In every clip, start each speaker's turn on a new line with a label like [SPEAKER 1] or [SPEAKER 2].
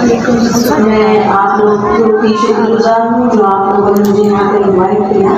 [SPEAKER 1] मैं आप लोगों की शुक्रगुजार हूँ जो आप लोगों ने मुझे यहाँ पर इन्वाइट किया,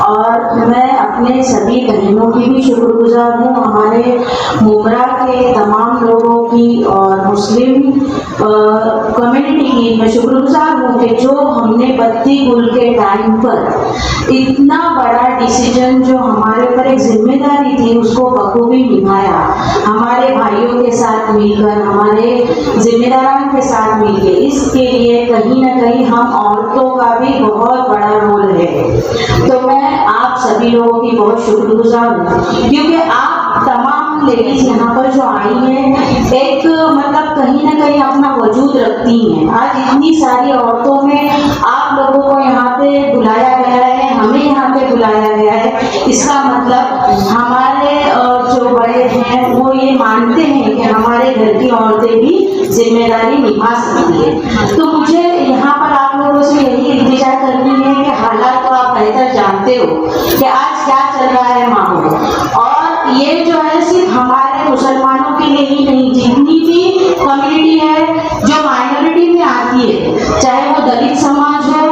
[SPEAKER 1] और मैं अपने सभी बहनों की भी शुक्रगुजार हूँ, हमारे मुमरा के तमाम लोगों की और मुस्लिम कम्युनिटी की मैं शुक्रगुजार हूँ कि जो हमने बत्ती गुल के टाइम पर इतना बड़ा डिसीजन जो हमारे ऊपर एक जिम्मेदारी थी उसको बखूबी निभाया, हमारे भाइयों के साथ मिलकर, हमारे जिम्मेदारान के साथ मिलकर। इसके लिए कहीं ना कहीं हम औरतों का भी बहुत बड़ा रोल है। तो मैं आप सभी लोगों की बहुत शुक्रगुजार हूँ क्योंकि आप तमाम लेडीज यहाँ पर जो आई हैं एक मतलब कहीं ना कहीं अपना वजूद रखती हैं। आज इतनी सारी औरतों में आप लोगों को यहाँ पे बुलाया गया है, हमें यहाँ पे बुलाया गया है, इसका मतलब हमारे जो बड़े हैं वो ये मानते हैं कि हमारे घर की औरतें भी जिम्मेदारी निभा सकती है। तो मुझे यहाँ पर आप लोगों से यही इल्तिजा करनी है कि हालात तो आप बेहतर जानते हो कि आज क्या चल रहा है माहौल, और ये जो है सिर्फ हमारे मुसलमानों के लिए ही नहीं, जितनी भी कम्युनिटी है जो माइनॉरिटी में आती है, चाहे वो दलित समाज हो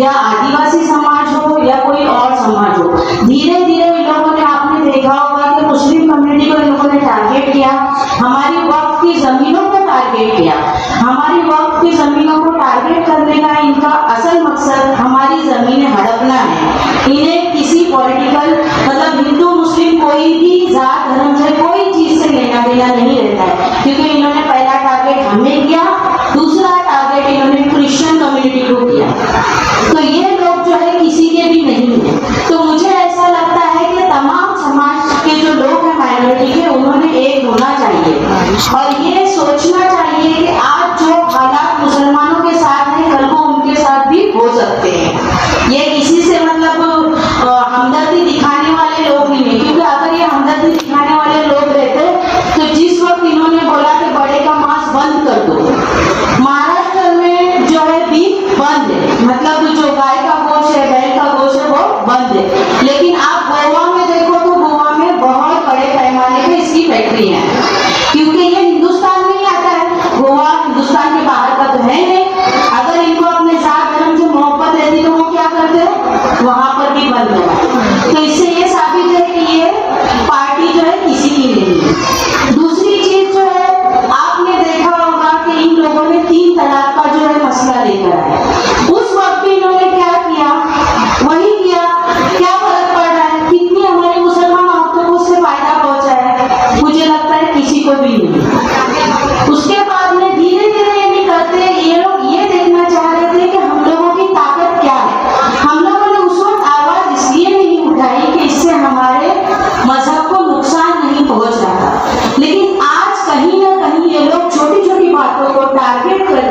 [SPEAKER 1] या आदिवासी समाज हो या कोई और समाज हो, धीरे धीरे इन लोगों ने, आपने देखा होगा कि मुस्लिम कम्युनिटी को इन लोगों ने टारगेट किया, हमारी वक्फ की जमीनों को टारगेट किया। हमारी वक्फ की जमीनों को टारगेट करने का इनका असल मकसद हमारी जमीनें हड़पना है। इन्हें किसी पॉलिटिकल मतलब हिंदू मुस्लिम कोई भी जात धर्म से कोई चीज से लेना देना नहीं रहता है, क्योंकि इन्होंने पहला टारगेट हमें किया, दूसरा टारगेट इन्होंने क्रिश्चियन कम्युनिटी को किया। तो ये लोग जो है किसी के भी नहीं है। तो मुझे ऐसा लगता है कि तमाम समाज के जो लोग हैं माइनॉरिटी के, उन्होंने एक होना चाहिए और ये सोचना चाहिए कि आज जो हालात मुसलमानों के साथ हैं कल को उनके साथ भी हो सकते हैं। ये किसी से मतलब हमदर्दी दिखाने वाले लोग नहीं है, क्योंकि अगर ये हमदर्दी दिखाने वाले लोग रहते तो जिस वक्त इन्होंने बोला कि बड़े का मांस बंद कर दो, महाराष्ट्र में जो है बीफ बंद है, मतलब जो गाय का गोश्त है, बैल का गोश्त है वो बंद है, लेकिन आप गोवा में देखो तो गोवा में बहुत बड़े पैमाने पे इसकी फैक्ट्री है, क्योंकि ये हिंदुस्तान में ही आता है, गोवा हिंदुस्तान के बाहर का तो है नहीं। अगर इनको अपने जात धर्म से मोहब्बत रहती तो वो क्या करते, वहां पर भी बंद है। तो इससे ये साबित है कि ये पार्टी जो है किसी की नहीं है। दूसरी चीज जो है, आपने देखा होगा कि इन लोगों ने 3 तलाक का जो है मसला लेकर आया, उस वक्त भी इन्होंने क्या किया, वही किया। क्या फर्क पड़ रहा है, कितनी हमारी मुसलमान औरतों को उससे फायदा पहुंचा है, मुझे लगता है किसी को भी नहीं। उसके बाद में धीरे धीरे ये नहीं करते, ये लोग ये देखना चाह रहे थे कि हम लोगों की ताकत क्या है। हम लोगों ने उस वक्त आवाज इसलिए नहीं उठाई कि इससे हमारे मजहब को नुकसान नहीं पहुंच रहा था, लेकिन आज कहीं ना कहीं ये लोग छोटी छोटी बातों को टारगेट कर